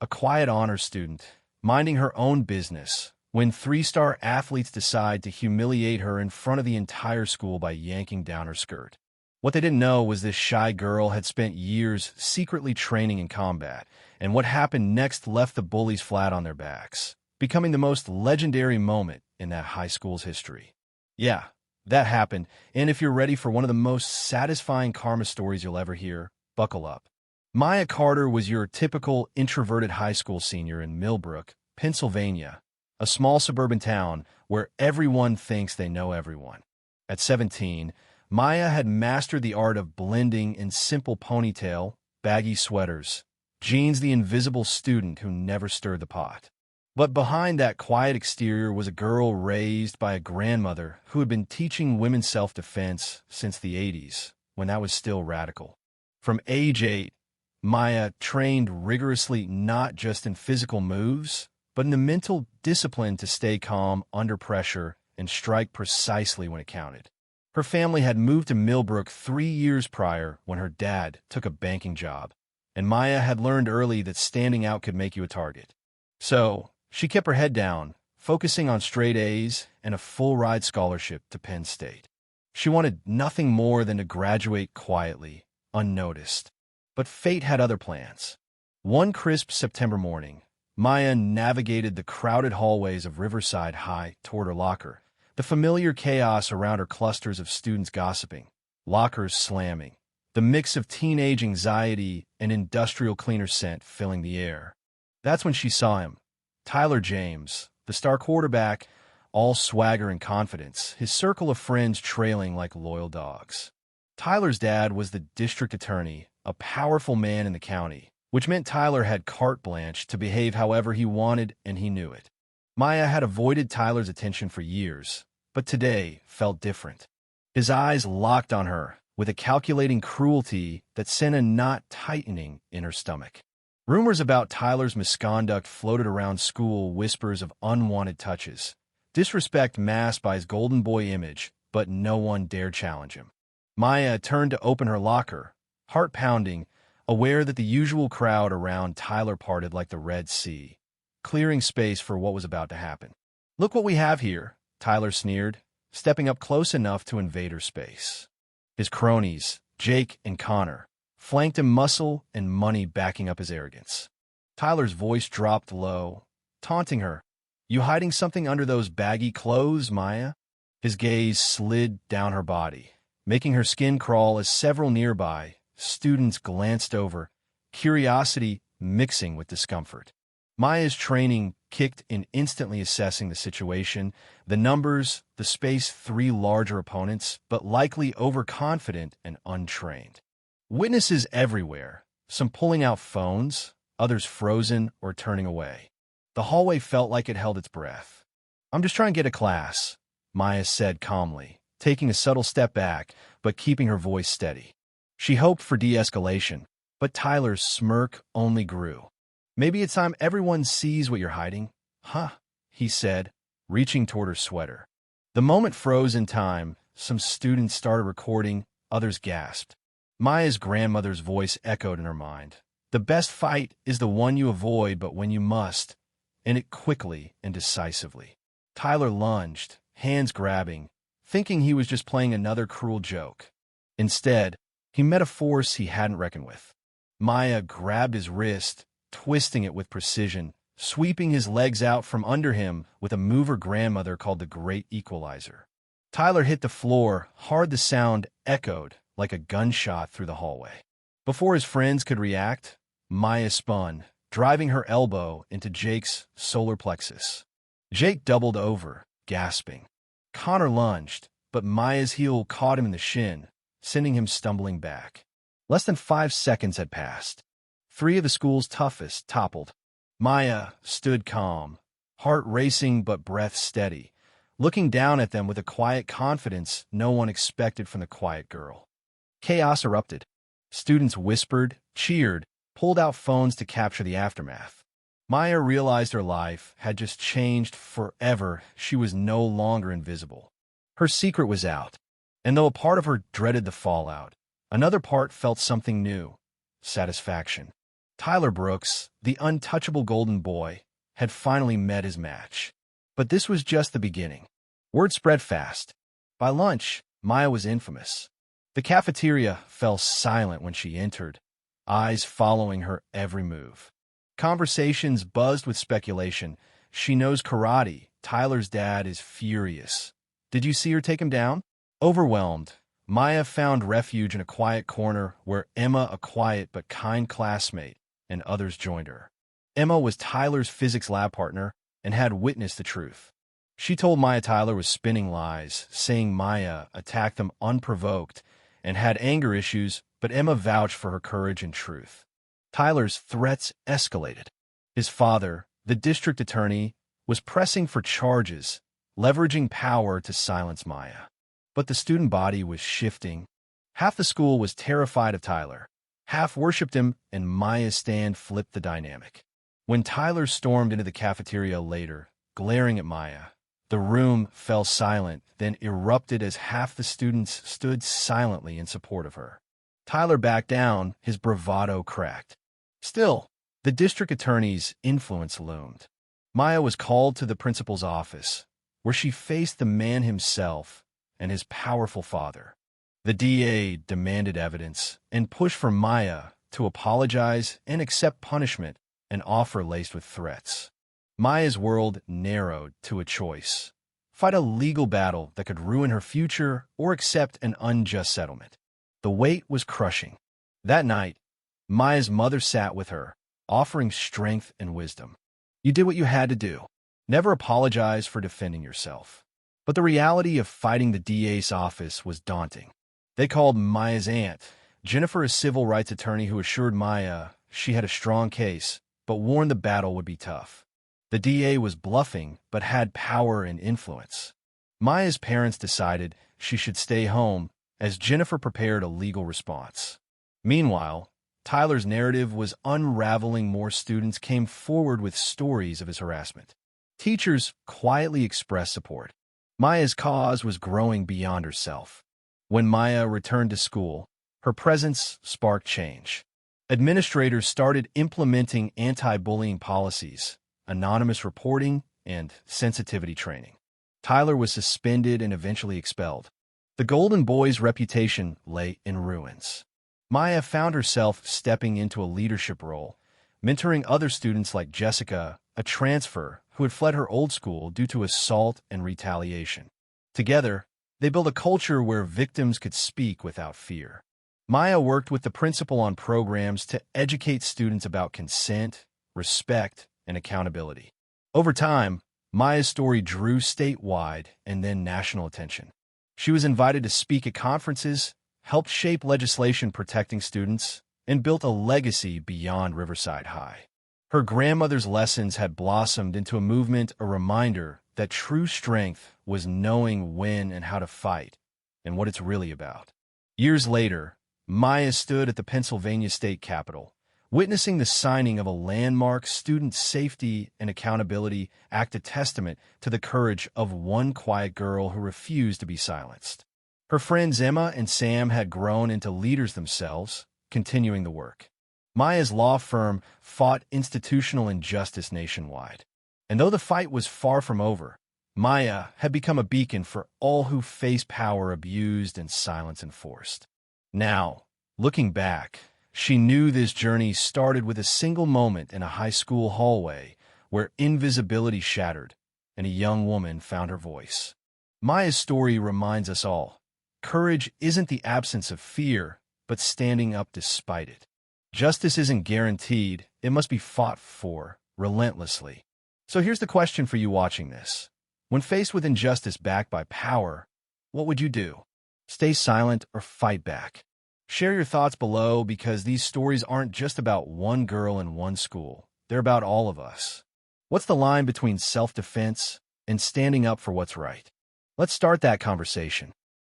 a quiet honors student, minding her own business, when three-star athletes decide to humiliate her in front of the entire school by yanking down her skirt. What they didn't know was this shy girl had spent years secretly training in combat, and what happened next left the bullies flat on their backs, becoming the most legendary moment in that high school's history. Yeah, that happened, and if you're ready for one of the most satisfying karma stories you'll ever hear, buckle up. Maya Carter was your typical introverted high school senior in Millbrook, Pennsylvania, a small suburban town where everyone thinks they know everyone. At 17, Maya had mastered the art of blending in simple ponytail, baggy sweaters, jeans, the invisible student who never stirred the pot. But behind that quiet exterior was a girl raised by a grandmother who had been teaching women self-defense since the 80s, when that was still radical. From age 8, Maya trained rigorously not just in physical moves, but in the mental discipline to stay calm under pressure and strike precisely when it counted. Her family had moved to Millbrook 3 years prior when her dad took a banking job, and Maya had learned early that standing out could make you a target. So, she kept her head down, focusing on straight A's and a full-ride scholarship to Penn State. She wanted nothing more than to graduate quietly, unnoticed. But fate had other plans. One crisp September morning, Maya navigated the crowded hallways of Riverside High toward her locker, the familiar chaos around her clusters of students gossiping, lockers slamming, the mix of teenage anxiety and industrial cleaner scent filling the air. That's when she saw him, Tyler James, the star quarterback, all swagger and confidence, his circle of friends trailing like loyal dogs. Tyler's dad was the district attorney, a powerful man in the county, which meant Tyler had carte blanche to behave however he wanted, and he knew it. Maya had avoided Tyler's attention for years, but today felt different. His eyes locked on her with a calculating cruelty that sent a knot tightening in her stomach. Rumors about Tyler's misconduct floated around school, whispers of unwanted touches, disrespect masked by his golden boy image, but no one dared challenge him. Maya turned to open her locker, heart pounding, aware that the usual crowd around Tyler parted like the Red Sea, clearing space for what was about to happen. "Look what we have here," Tyler sneered, stepping up close enough to invade her space. His cronies, Jake and Connor, flanked him, muscle and money backing up his arrogance. Tyler's voice dropped low, taunting her. "You hiding something under those baggy clothes, Maya?" His gaze slid down her body, making her skin crawl as several nearby students glanced over, curiosity mixing with discomfort. Maya's training kicked in, instantly assessing the situation, the numbers, the space, 3 larger opponents, but likely overconfident and untrained. Witnesses everywhere, some pulling out phones, others frozen or turning away. The hallway felt like it held its breath. "I'm just trying to get a class," Maya said calmly, taking a subtle step back, but keeping her voice steady. She hoped for de-escalation, but Tyler's smirk only grew. "Maybe it's time everyone sees what you're hiding." "Huh," he said, reaching toward her sweater. The moment froze in time. Some students started recording, others gasped. Maya's grandmother's voice echoed in her mind. "The best fight is the one you avoid, but when you must," and it quickly and decisively. Tyler lunged, hands grabbing, thinking he was just playing another cruel joke. Instead, he met a force he hadn't reckoned with. Maya grabbed his wrist, twisting it with precision, sweeping his legs out from under him with a move her grandmother called the Great Equalizer. Tyler hit the floor hard. The sound echoed like a gunshot through the hallway. Before his friends could react, Maya spun, driving her elbow into Jake's solar plexus. Jake doubled over, gasping. Connor lunged, but Maya's heel caught him in the shin, sending him stumbling back. Less than 5 seconds had passed. 3 of the school's toughest toppled. Maya stood calm, heart racing but breath steady, looking down at them with a quiet confidence no one expected from the quiet girl. Chaos erupted. Students whispered, cheered, pulled out phones to capture the aftermath. Maya realized her life had just changed forever. She was no longer invisible. Her secret was out, and though a part of her dreaded the fallout, another part felt something new: satisfaction. Tyler Brooks, the untouchable golden boy, had finally met his match. But this was just the beginning. Word spread fast. By lunch, Maya was infamous. The cafeteria fell silent when she entered, eyes following her every move. Conversations buzzed with speculation. She knows karate. Tyler's dad is furious. Did you see her take him down? Overwhelmed, Maya found refuge in a quiet corner where Emma, a quiet but kind classmate, and others joined her. Emma was Tyler's physics lab partner and had witnessed the truth. She told Maya Tyler was spinning lies, saying Maya attacked them unprovoked and had anger issues, but Emma vouched for her courage and truth. Tyler's threats escalated. His father, the district attorney, was pressing for charges, leveraging power to silence Maya. But the student body was shifting. Half the school was terrified of Tyler. Half worshipped him, and Maya's stand flipped the dynamic. When Tyler stormed into the cafeteria later, glaring at Maya, the room fell silent, then erupted as half the students stood silently in support of her. Tyler backed down, his bravado cracked. Still, the district attorney's influence loomed. Maya was called to the principal's office, where she faced the man himself and his powerful father. The DA demanded evidence and pushed for Maya to apologize and accept punishment, an offer laced with threats. Maya's world narrowed to a choice: fight a legal battle that could ruin her future or accept an unjust settlement. The weight was crushing. That night, Maya's mother sat with her, offering strength and wisdom. You did what you had to do. Never apologize for defending yourself. But the reality of fighting the DA's office was daunting. They called Maya's aunt, Jennifer, a civil rights attorney who assured Maya she had a strong case, but warned the battle would be tough. The DA was bluffing, but had power and influence. Maya's parents decided she should stay home as Jennifer prepared a legal response. Meanwhile, Tyler's narrative was unraveling. More students came forward with stories of his harassment. Teachers quietly expressed support. Maya's cause was growing beyond herself. When Maya returned to school, her presence sparked change. Administrators started implementing anti-bullying policies, anonymous reporting, and sensitivity training. Tyler was suspended and eventually expelled. The Golden Boy's reputation lay in ruins. Maya found herself stepping into a leadership role, mentoring other students like Jessica, a transfer who had fled her old school due to assault and retaliation. Together, they built a culture where victims could speak without fear. Maya worked with the principal on programs to educate students about consent, respect, and accountability. Over time, Maya's story drew statewide and then national attention. She was invited to speak at conferences, helped shape legislation protecting students, and built a legacy beyond Riverside High. Her grandmother's lessons had blossomed into a movement, a reminder that true strength was knowing when and how to fight, and what it's really about. Years later, Maya stood at the Pennsylvania State Capitol, witnessing the signing of a landmark Student Safety and Accountability Act, a testament to the courage of one quiet girl who refused to be silenced. Her friends Emma and Sam had grown into leaders themselves, continuing the work. Maya's law firm fought institutional injustice nationwide. And though the fight was far from over, Maya had become a beacon for all who face power abused and silence enforced. Now, looking back, she knew this journey started with a single moment in a high school hallway where invisibility shattered and a young woman found her voice. Maya's story reminds us all: courage isn't the absence of fear, but standing up despite it. Justice isn't guaranteed, it must be fought for, relentlessly. So here's the question for you watching this. When faced with injustice backed by power, what would you do? Stay silent or fight back? Share your thoughts below, because these stories aren't just about one girl in one school. They're about all of us. What's the line between self-defense and standing up for what's right? Let's start that conversation.